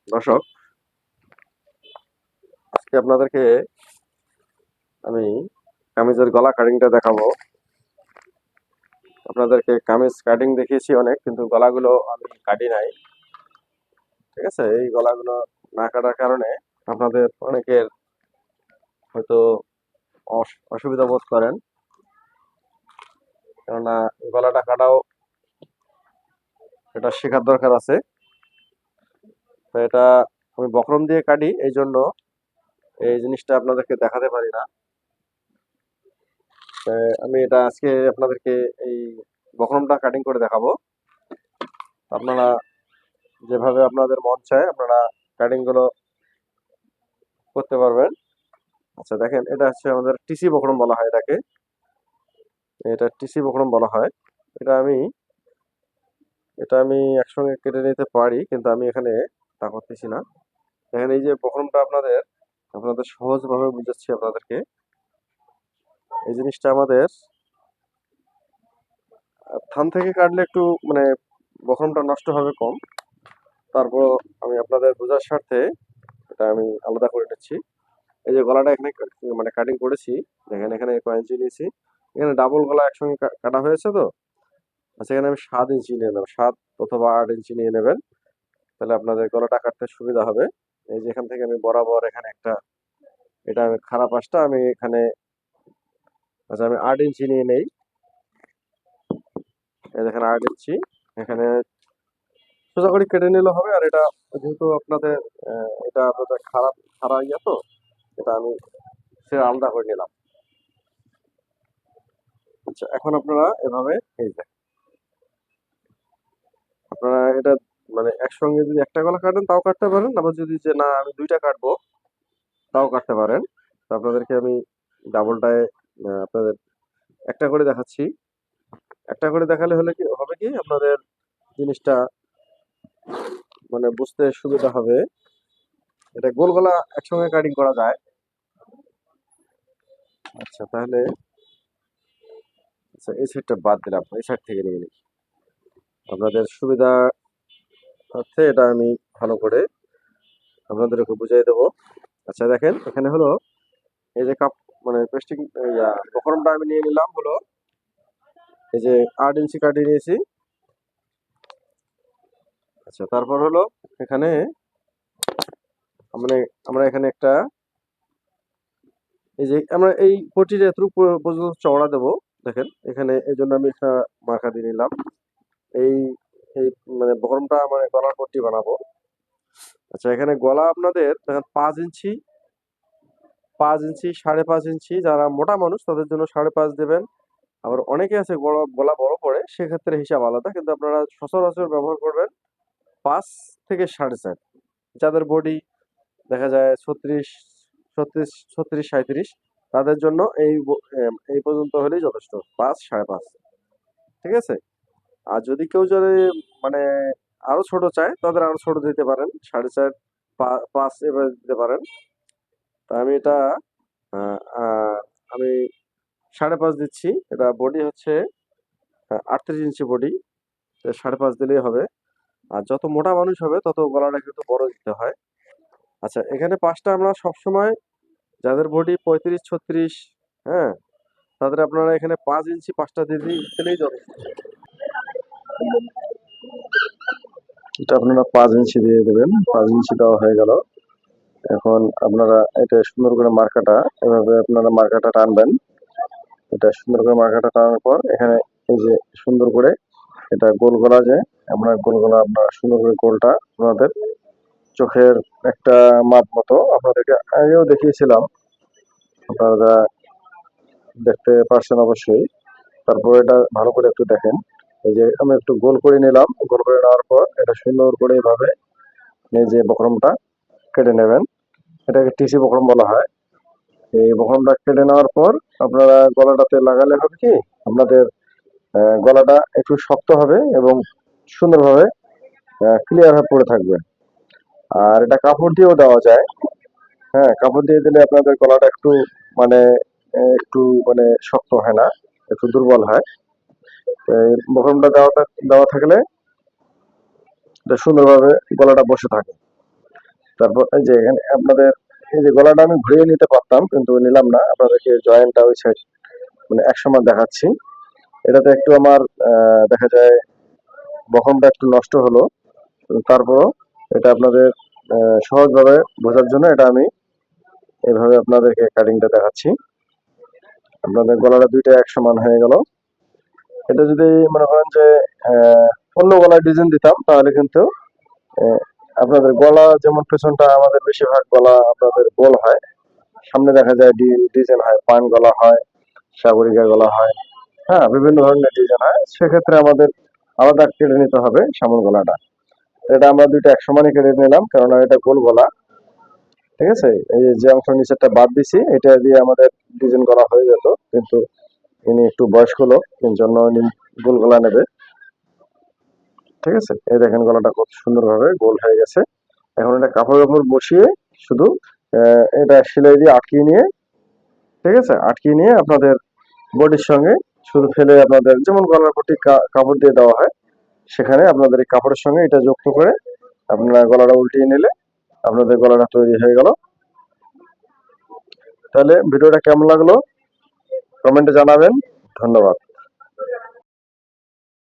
দর্শক, আজকে আপনাদেরকে আমি কামিজের গলা কাটিংটা দেখাবো। আপনাদেরকে কামিজ কাটিং দেখিয়েছি অনেক, কিন্তু গলাগুলো আমি কাটি নাই। ঠিক আছে, এই গলাগুলো না কাটার কারণে আপনাদের অনেকের হয়তো অসুবিধা বোধ করেন, কেননা গলাটা কাটাও এটা শেখার দরকার আছে। তো এটা আমি বক্রম দিয়ে কাটি, এই জন্য এই জিনিসটা আপনাদেরকে দেখাতে পারি না। আমি এটা আজকে আপনাদেরকে এই বক্রমটা কাটিং করে দেখাবো। আপনারা যেভাবে আপনাদের মন চায় আপনারা কাটিং গুলো করতে পারবেন। আচ্ছা দেখেন, এটা হচ্ছে আমাদের টিসি বক্রম বলা হয় এটাকে। এটা টিসি বক্রম বলা হয়। এটা আমি এটা আমি একসঙ্গে কেটে নিতে পারি, কিন্তু আমি এখানে তা করতেছি না। দেখেন, এই যে বক্রমটা আপনাদের আপনাদের সহজভাবে বুঝাচ্ছি আপনাদেরকে। এই জিনিসটা আমাদের থান থেকে কাটলে একটু মানে বক্রমটা নষ্ট হবে কম। তারপর আমি আপনাদের বোঝার স্বার্থে এটা আমি আলাদা করে নিচ্ছি। এই যে গলাটা এখানে মানে কাটিং করেছি, দেখেন এখানে কয় ইঞ্চি নিয়েছি। এখানে ডাবল গলা একসঙ্গে কাটা হয়েছে তো। আচ্ছা, এখানে আমি 7 ইঞ্চি নিয়ে নেব, 7 অথবা 8 ইঞ্চি নিয়ে নেবেন, তাহলে আপনাদের গলাটা কাটতে সুবিধা হবে। এই যে এখান থেকে আমি বরাবর এখানে একটা, এটা আমি খারাপ পাশটা আমি এখানে, আচ্ছা আমি 8 ইঞ্চি নিয়ে নেই। এই দেখেন 8 ইঞ্চি এখানে সোজা করে কেটে নিলে হবে। আর এটা যেহেতু আপনাদের এটা আপনাদের খারাপ খারাপ ইয়ে তো, এটা আমি সে আলাদা করে নিলাম। আচ্ছা, এখন আপনারা এভাবে এই যে আপনারা এটা মানে একসঙ্গে যদি একটা গলা কাটেন তাও কাটতে পারেন, আবার যদি যে না আমি দুইটা কাটবো তাও কাটতে পারেন। তো আপনাদেরকে আমি ডাবলটায় আপনাদের একটা করে দেখাচ্ছি। একটা করে দেখালে হলে কি হবে, কি আপনাদের জিনিসটা মানে বুঝতে সুবিধা হবে। এটা গোল গলা একসঙ্গে কাটিং করা যায়। আচ্ছা তাহলে, আচ্ছা এই সাইডটা বাদ দিলাম, এই সাইড থেকে নিয়ে নিই আপনাদের সুবিধা হচ্ছে। এটা আমি ভালো করে আপনাদেরকে বুঝিয়ে দেবো। আচ্ছা দেখেন, এখানে হলো এই যে কাপ মানে পেস্টিং বকরমটা আমি নিয়ে নিলাম হলো এই যে 8 ইঞ্চি কাটিয়ে নিয়েছি। আচ্ছা তারপর হলো এখানে আমরা আমরা এখানে একটা, এই যে আমরা এই পটির এতটুকু পর্যন্ত চওড়া দেবো। দেখেন এখানে এই জন্য আমি একটা মার্কা দিয়ে নিলাম। এই এই মানে বকরমটা আমার গলার পট্টি বানাবো। আচ্ছা এখানে গলা আপনাদের দেখেন 5 ইঞ্চি, 5 ইঞ্চি, 5.5 ইঞ্চি। যারা মোটা মানুষ তাদের জন্য 5.5 দেবেন। আবার অনেকে আছে গলা গলা বড় পড়ে, সেক্ষেত্রে হিসাব আলাদা, কিন্তু আপনারা সচরাচর ব্যবহার করবেন 5 থেকে 4.5। যাদের বডি দেখা যায় 36, 37, তাদের জন্য এই পর্যন্ত হলেই যথেষ্ট, 5, 5.5। ঠিক আছে। আর যদি কেউ যদি মানে আরো ছোট চায়, তাদের আরো ছোট দিতে পারেন, 4.5, 5 এভাবে দিতে পারেন। তা আমি এটা আহ, আহ, আমি 5.5 দিচ্ছি। এটা বডি হচ্ছে 38 ইঞ্চি বডি, 5.5 দিলেই হবে। আর যত মোটা মানুষ হবে তত গলাটা কিন্তু বড় দিতে হয়। আচ্ছা এখানে পাঁচটা আমরা সবসময়, যাদের বডি 35, 36, হ্যাঁ, তাদের আপনারা এখানে 5 ইঞ্চি পাঁচটা দিলেই যথেষ্ট। এটা আপনারা 5 ইঞ্চি দিয়ে দেবেন। 5 ইঞ্চি দেওয়া হয়ে গেল। এখন আপনারা এটা সুন্দর করে মার্কাটা এভাবে আপনারা মার্কাটা টানবেন। এটা সুন্দর করে মার্কাটা টানার পর এখানে এই যে সুন্দর করে এটা গোল গলা, যে আমরা গোল গলা আপনারা সুন্দর করে গোলটা আপনাদের চোখের একটা মাপ মতো আপনাদেরকে আগেও দেখিয়েছিলাম, আপনারা দেখতে পারছেন অবশ্যই। তারপর এটা ভালো করে একটু দেখেন। এই যে আমি একটু গোল করে নিলাম, গোল করে নেওয়ার পর এটা সুন্দর করে এইভাবে এই যে বক্রমটা কেটে নেবেন। এটাকে টিসি বক্রম বলা হয়। এই বক্রমটা কেটে নেওয়ার পর আপনারা গলাটাতে লাগালে হবে কি আপনাদের গলাটা একটু শক্ত হবে এবং সুন্দরভাবে ক্লিয়ার হয়ে পড়ে থাকবে। আর এটা কাপড় দিয়েও দেওয়া যায়। হ্যাঁ, কাপড় দিয়ে দিলে আপনাদের গলাটা একটু মানে একটু মানে শক্ত হয় না, একটু দুর্বল হয়। এই বক্রমটা দেওয়া থাকলে এটা সুন্দরভাবে গলাটা বসে থাকে। তারপর এই যে এখানে আপনাদের এই যে গলাটা আমি ঘুরিয়ে নিতে পারতাম কিন্তু নিলাম না, আপনাদেরকে জয়েন্টটা ওই সাইড মানে এক সমান দেখাচ্ছি। এটাতে একটু আমার দেখা যায় বহমটা একটু নষ্ট হলো, তারপরও এটা আপনাদের সহজভাবে বোঝার জন্য এটা আমি এইভাবে আপনাদেরকে কাটিংটা দেখাচ্ছি। আপনাদের গলাটা দুইটা এক সমান হয়ে গেল। এটা যদি মনে করেন যে অন্য গলায় ডিজাইন দিতাম তাহলে কিন্তু আহ, আপনাদের গলা যেমন পেছনটা আমাদের বেশিরভাগ গলা আপনাদের গোল হয়, সামনে দেখা যায় ডিজাইন হয়, পান গলা হয়, সাগরিকা গলা হয়, হ্যাঁ বিভিন্ন ধরনের ডিজাইন হয়, সেক্ষেত্রে আমাদের আলাদা কেটে নিতে হবে সামন গলাটা। এটা আমরা দুইটা এক সমানই কেটে নিলাম, কেননা এটা গোল গলা। ঠিক আছে, এই যে অংশ নিচেরটা বাদ দিছি এটা দিয়ে আমাদের ডিজাইন করা হয়ে যেত, কিন্তু ইনি একটু বয়স্ক লোক এর জন্য ইনি গোল গলা নেবে। ঠিক আছে, এই দেখেন গলাটা কত সুন্দরভাবে গোল হয়ে গেছে। এখন এটা কাপড়ের উপর বসিয়ে শুধু এটা সেলাই দিয়ে আটকিয়ে নিয়ে, ঠিক আছে, আটকিয়ে নিয়ে আপনাদের বডির সঙ্গে শুধু ফেলে আপনাদের যেমন গলার পট্টি কাপড় দিয়ে দেওয়া হয়, সেখানে আপনাদের এই কাপড়ের সঙ্গে এটা যুক্ত করে আপনারা গলাটা উল্টিয়ে নিলে আপনাদের গলাটা তৈরি হয়ে গেল। তাহলে ভিডিওটা কেমন লাগলো কমেন্টে জানাবেন। ধন্যবাদ।